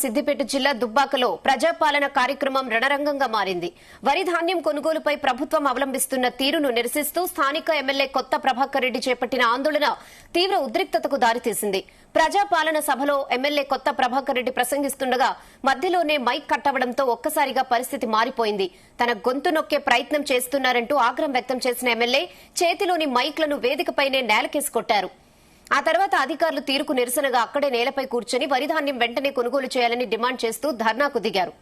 సిద్దిపేట జిల్లా దుబ్బాకలో ప్రజాపాలన కార్యక్రమం రణరంగంగా మారింది. వరి ధాన్యం కొనుగోలుపై ప్రభుత్వం అవలంబిస్తున్న తీరును నిరసిస్తూ స్థానిక ఎమ్మెల్యే కొత్త ప్రభాకర్ రెడ్డి చేపట్టిన ఆందోళన తీవ్ర ఉద్రిక్తతకు దారితీసింది. ప్రజాపాలన సభలో ఎమ్మెల్యే కొత్త ప్రభాకర్ రెడ్డి ప్రసంగిస్తుండగా మధ్యలోనే మైక్ కట్టవడంతో ఒక్కసారిగా పరిస్థితి మారిపోయింది. తన గొంతు నొక్కే ప్రయత్నం చేస్తున్నారంటూ ఆగ్రహం వ్యక్తం చేసిన ఎమ్మెల్యే చేతిలోని మైక్లను వేదికపైనే నేలకేసి కొట్టారు. ఆ తర్వాత అధికారులు తీరుకు నిరసనగా అక్కడే నేలపై కూర్చొని వరిధాన్యం వెంటనే కొనుగోలు చేయాలని డిమాండ్ చేస్తూ ధర్నాకు దిగారు.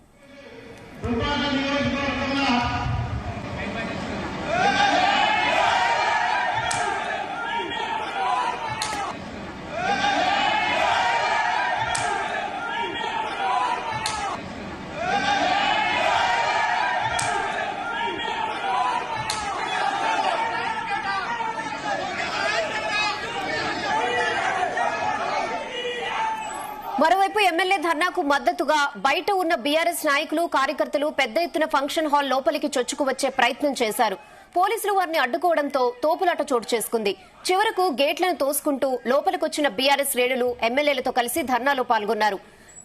మరోవైపు ఎమ్మెల్యే ధర్నాకు మద్దతుగా బయట ఉన్న బీఆర్ఎస్ నాయకులు కార్యకర్తలు పెద్ద ఎత్తున ఫంక్షన్ హాల్ లోపలికి చొచ్చుకు వచ్చే ప్రయత్నం చేశారు. పోలీసులు వారిని అడ్డుకోవడంతో తోపులాట చోటు చేసుకుంది. చివరకు గేట్లను తోసుకుంటూ లోపలికొచ్చిన బీఆర్ఎస్ శ్రేణులు ఎమ్మెల్యేలతో కలిసి ధర్నాలో పాల్గొన్నారు.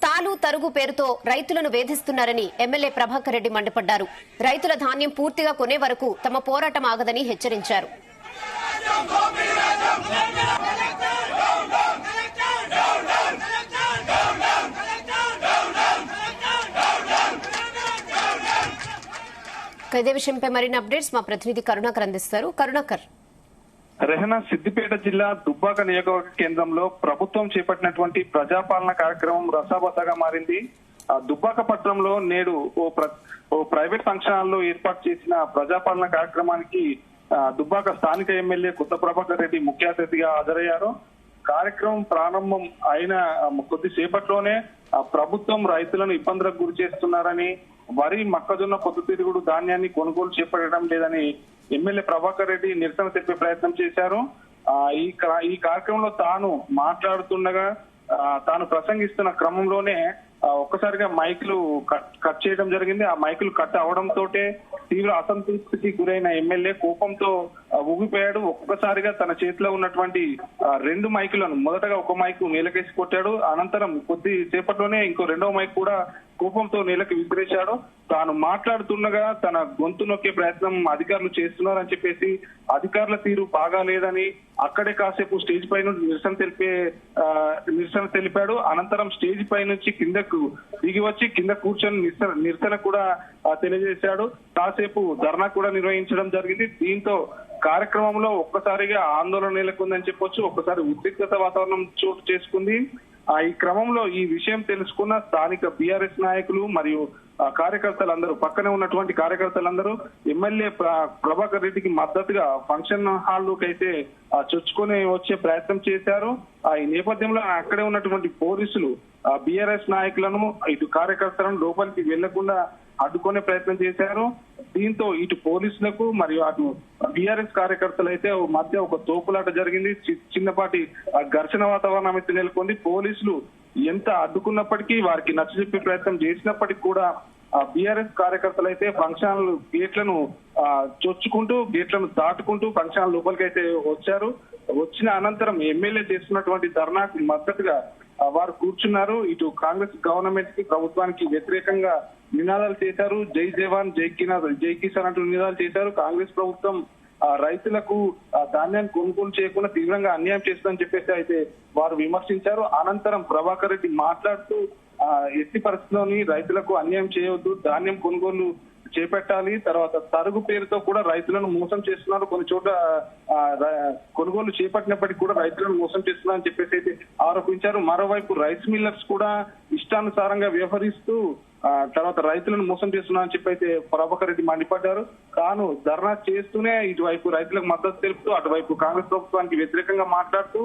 తాలు తరుగు పేరుతో రైతులను వేధిస్తున్నారని ఎమ్మెల్యే ప్రభాకర్ రెడ్డి మండిపడ్డారు. రైతుల ధాన్యం పూర్తిగా కొనే వరకు తమ పోరాటం ఆగదని హెచ్చరించారు. ఇదే విషయంపై మరిన్ని అప్డేట్స్ మా ప్రతినిధి కరుణాకర్ అందిస్తారు. కరుణాకర్, రెహనా, సిద్దిపేట జిల్లా దుబ్బాక నియోజకవర్గ కేంద్రంలో ప్రభుత్వం చేపట్టినటువంటి ప్రజాపాలన కార్యక్రమం రసాబసాగా మారింది. దుబ్బాక పట్టణంలో నేడు ఓ ప్రైవేట్ ఫంక్షన్ హాల్లో ఏర్పాటు చేసిన ప్రజాపాలన కార్యక్రమానికి దుబ్బాక స్థానిక ఎమ్మెల్యే కొత్త ప్రభాకర్ రెడ్డి ముఖ్య అతిథిగా హాజరయ్యారు. కార్యక్రమం ప్రారంభం అయిన కొద్దిసేపట్లోనే ప్రభుత్వం రైతులను ఇబ్బందులకు గురి చేస్తున్నారని, వరి, మొక్కజొన్న, పొద్దుతిరుగుడు ధాన్యాన్ని కొనుగోలు చేపట్టడం లేదని ఎమ్మెల్యే ప్రభాకర్ రెడ్డి నిరసన తెలిపే ప్రయత్నం చేశారు. ఈ కార్యక్రమంలో తాను మాట్లాడుతుండగా తాను ప్రసంగిస్తున్న క్రమంలోనే ఒక్కసారిగా మైకులు కట్ చేయడం జరిగింది. ఆ మైకులు కట్ అవడంతో తీవ్ర అసంతృప్తికి గురైన ఎమ్మెల్యే కోపంతో ఊగిపోయాడు. ఒక్కసారిగా తన చేతిలో ఉన్నటువంటి 2 మైకులను మొదటగా ఒక మైకు నేలకేసి కొట్టాడు. అనంతరం కొద్ది సేపట్లోనే ఇంకో 2వ మైక్ కూడా కోపంతో నేలకు విసిరేశాడు. తాను మాట్లాడుతుండగా తన గొంతు నొక్కే ప్రయత్నం అధికారులు చేస్తున్నారని చెప్పేసి అధికారుల తీరు బాగాలేదని అక్కడే కాసేపు స్టేజ్ పై నుంచి నిరసన తెలిపాడు. అనంతరం స్టేజ్ పై నుంచి కిందకు దిగి వచ్చి కింద కూర్చొని నిరసన కూడా తెలియజేశాడు. కాసేపు ధర్నా కూడా నిర్వహించడం జరిగింది. దీంతో కార్యక్రమంలో ఒక్కసారిగా ఆందోళన నెలకొందని చెప్పొచ్చు. ఒక్కసారి ఉద్రిక్తత వాతావరణం చోటు చేసుకుంది. ఈ క్రమంలో ఈ విషయం తెలుసుకున్న స్థానిక బీఆర్ఎస్ నాయకులు మరియు కార్యకర్తలందరూ, పక్కనే ఉన్నటువంటి కార్యకర్తలందరూ ఎమ్మెల్యే ప్రభాకర్ రెడ్డికి మద్దతుగా ఫంక్షన్ హాల్లోకి అయితే చొచ్చుకొని వచ్చే ప్రయత్నం చేశారు. ఈ నేపథ్యంలో అక్కడే ఉన్నటువంటి పోలీసులు బీఆర్ఎస్ నాయకులను, ఇటు కార్యకర్తలను లోపలికి వెళ్లకుండా అడ్డుకునే ప్రయత్నం చేశారు. దీంతో ఇటు పోలీసులకు మరియు అటు బీఆర్ఎస్ కార్యకర్తలు అయితే మధ్య ఒక తోపులాట జరిగింది. చిన్నపాటి ఘర్షణ వాతావరణం అయితే నెలకొంది. పోలీసులు ఎంత అడ్డుకున్నప్పటికీ, వారికి నచ్చజెప్పే ప్రయత్నం చేసినప్పటికీ కూడా బీఆర్ఎస్ కార్యకర్తలు అయితే ఫంక్షన్ గేట్లను చొచ్చుకుంటూ, గేట్లను దాటుకుంటూ ఫంక్షన్ లోపలికి అయితే వచ్చారు. వచ్చిన అనంతరం ఎమ్మెల్యే చేస్తున్నటువంటి ధర్నాకు మద్దతుగా వారు కూర్చున్నారు. ఇటు కాంగ్రెస్ గవర్నమెంట్ కి, ప్రభుత్వానికి వ్యతిరేకంగా నినాదాలు చేశారు. జై జవాన్, జై కిసాన్ అంటూ నినాదాలు చేశారు. కాంగ్రెస్ ప్రభుత్వం రైతులకు ధాన్యాన్ని కొనుగోలు చేయకుండా తీవ్రంగా అన్యాయం చేస్తుందని చెప్పేసి అయితే వారు విమర్శించారు. అనంతరం ప్రభాకర్ రెడ్డి మాట్లాడుతూ ఎట్టి పరిస్థితిలోని రైతులకు అన్యాయం చేయవద్దు, ధాన్యం కొనుగోలు చేపట్టాలి, తర్వాత తరుగు పేరుతో కూడా రైతులను మోసం చేస్తున్నారు, కొన్ని చోట్ల కొనుగోలు చేపట్టినప్పటికీ కూడా రైతులను మోసం చేస్తున్నారని చెప్పేసి అయితే ఆరోపించారు. మరోవైపు రైస్ మిల్లర్స్ కూడా ఇష్టానుసారంగా వ్యవహరిస్తూ తర్వాత రైతులను మోసం చేస్తున్నారని చెప్పి అయితే ప్రభాకర్ రెడ్డి మండిపడ్డారు. తాను ధర్నా చేస్తూనే ఇటువైపు రైతులకు మద్దతు తెలుపుతూ అటువైపు కాంగ్రెస్ ప్రభుత్వానికి వ్యతిరేకంగా మాట్లాడుతూ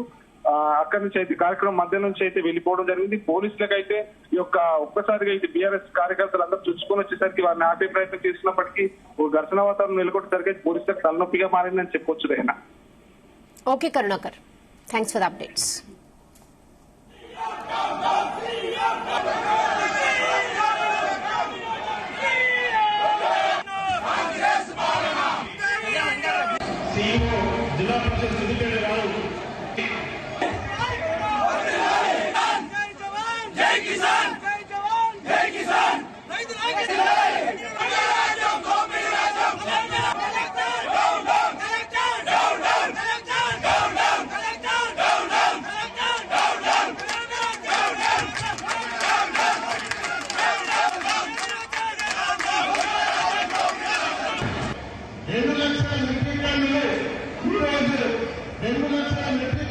అక్కడి నుంచి అయితే కార్యక్రమం మధ్య నుంచి అయితే వెళ్లిపోవడం జరిగింది. పోలీసులకు అయితే ఈ యొక్క ఒక్కసారిగా ఇది బీఆర్ఎస్ కార్యకర్తలు అందరూ చుచ్చుకొని వచ్చేసరికి వారిని ఆపే ప్రయత్నం చేస్తున్నప్పటికీ ఓ ఘర్షణ వాతావరణం నెలకొట్టేసరికి పోలీసులకు తలనొప్పిగా మారిందని చెప్పొచ్చు. రేనా. Okay Karunakar, thanks for the updates. Zilla Parishad Siddipet గారు జై కిసాన్ 2 లక్షల మెట్రిక్ టన్నులు ఈ రోజు 2 లక్షల మెట్రిక్